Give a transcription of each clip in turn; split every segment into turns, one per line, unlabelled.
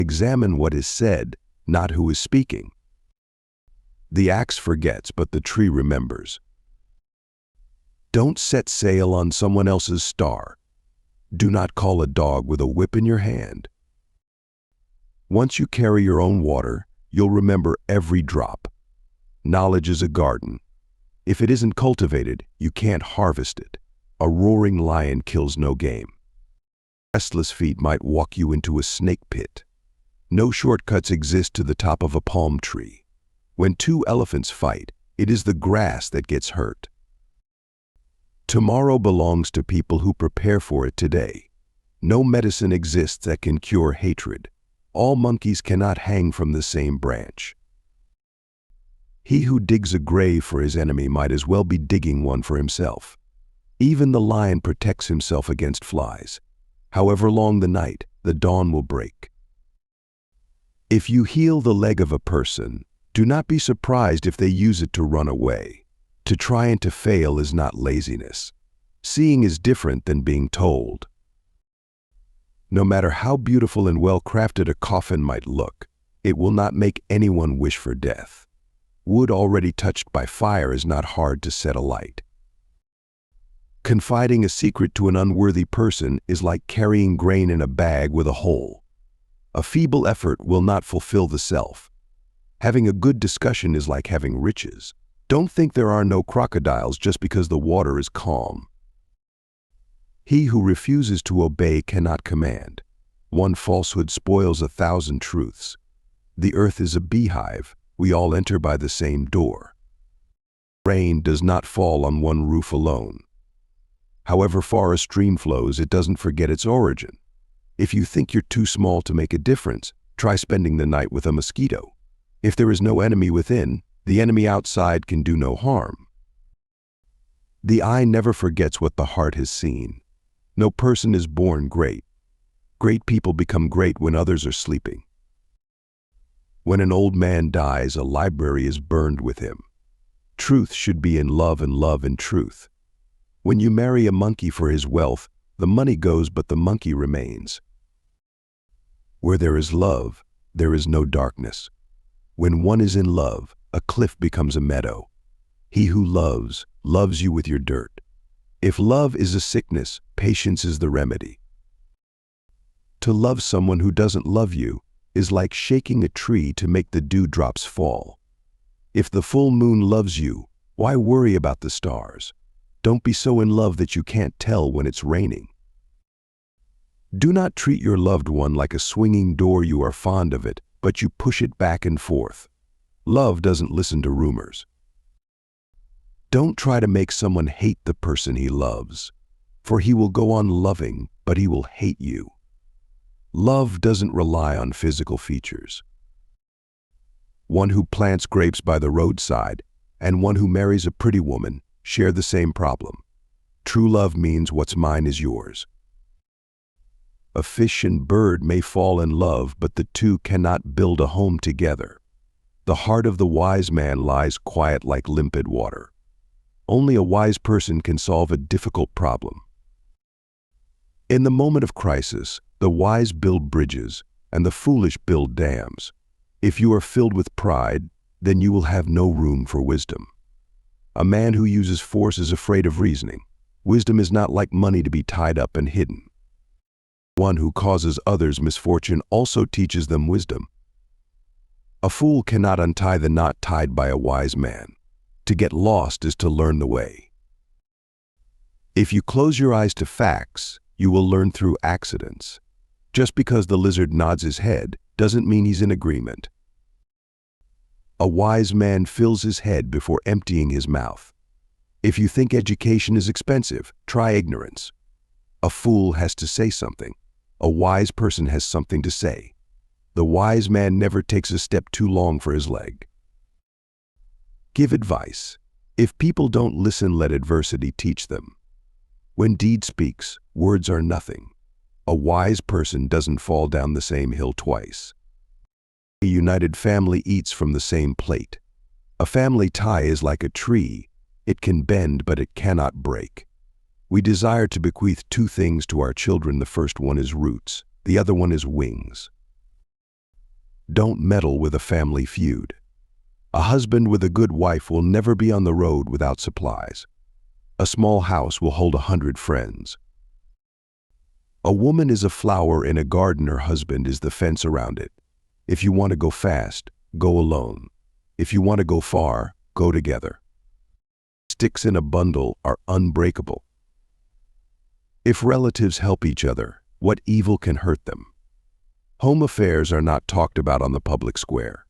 Examine what is said, not who is speaking. The axe forgets, but the tree remembers. Don't set sail on someone else's star. Do not call a dog with a whip in your hand. Once you carry your own water, you'll remember every drop. Knowledge is a garden. If it isn't cultivated, you can't harvest it. A roaring lion kills no game. Restless feet might walk you into a snake pit. No shortcuts exist to the top of a palm tree. When two elephants fight, it is the grass that gets hurt. Tomorrow belongs to people who prepare for it today. No medicine exists that can cure hatred. All monkeys cannot hang from the same branch. He who digs a grave for his enemy might as well be digging one for himself. Even the lion protects himself against flies. However long the night, the dawn will break. If you heal the leg of a person, do not be surprised if they use it to run away. To try and to fail is not laziness. Seeing is different than being told. No matter how beautiful and well-crafted a coffin might look, it will not make anyone wish for death. Wood already touched by fire is not hard to set alight. Confiding a secret to an unworthy person is like carrying grain in a bag with a hole. A feeble effort will not fulfill the self. Having a good discussion is like having riches. Don't think there are no crocodiles just because the water is calm. He who refuses to obey cannot command. One falsehood spoils 1,000 truths. The earth is a beehive. We all enter by the same door. Rain does not fall on one roof alone. However far a stream flows, it doesn't forget its origin. If you think you're too small to make a difference, try spending the night with a mosquito. If there is no enemy within, the enemy outside can do no harm. The eye never forgets what the heart has seen. No person is born great. Great people become great when others are sleeping. When an old man dies, a library is burned with him. Truth should be in love and love in truth. When you marry a monkey for his wealth, the money goes but the monkey remains. Where there is love, there is no darkness. When one is in love, a cliff becomes a meadow. He who loves, loves you with your dirt. If love is a sickness, patience is the remedy. To love someone who doesn't love you is like shaking a tree to make the dewdrops fall. If the full moon loves you, why worry about the stars? Don't be so in love that you can't tell when it's raining. Do not treat your loved one like a swinging door. You are fond of it, but you push it back and forth. Love doesn't listen to rumors. Don't try to make someone hate the person he loves, for he will go on loving, but he will hate you. Love doesn't rely on physical features. One who plants grapes by the roadside and one who marries a pretty woman share the same problem. True love means what's mine is yours. A fish and bird may fall in love, but the two cannot build a home together. The heart of the wise man lies quiet like limpid water. Only a wise person can solve a difficult problem. In the moment of crisis, the wise build bridges and the foolish build dams. If you are filled with pride, then you will have no room for wisdom. A man who uses force is afraid of reasoning. Wisdom is not like money to be tied up and hidden. One who causes others misfortune also teaches them wisdom. A fool cannot untie the knot tied by a wise man. To get lost is to learn the way. If you close your eyes to facts, you will learn through accidents. Just because the lizard nods his head doesn't mean he's in agreement. A wise man fills his head before emptying his mouth. If you think education is expensive, try ignorance. A fool has to say something. A wise person has something to say. The wise man never takes a step too long for his leg. Give advice. If people don't listen, let adversity teach them. When deed speaks, words are nothing. A wise person doesn't fall down the same hill twice. A united family eats from the same plate. A family tie is like a tree. It can bend, but it cannot break. We desire to bequeath two things to our children. The first one is roots. The other one is wings. Don't meddle with a family feud. A husband with a good wife will never be on the road without supplies. A small house will hold 100 friends. A woman is a flower in a garden, her husband is the fence around it. If you want to go fast, go alone. If you want to go far, go together. Sticks in a bundle are unbreakable. If relatives help each other, what evil can hurt them? Home affairs are not talked about on the public square.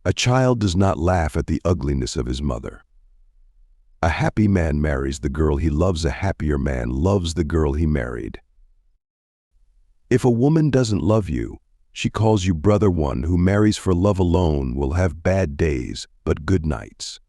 A child does not laugh at the ugliness of his mother. A happy man marries the girl he loves. A happier man loves the girl he married. If a woman doesn't love you, she calls you brother. One who marries for love alone will have bad days, but good nights.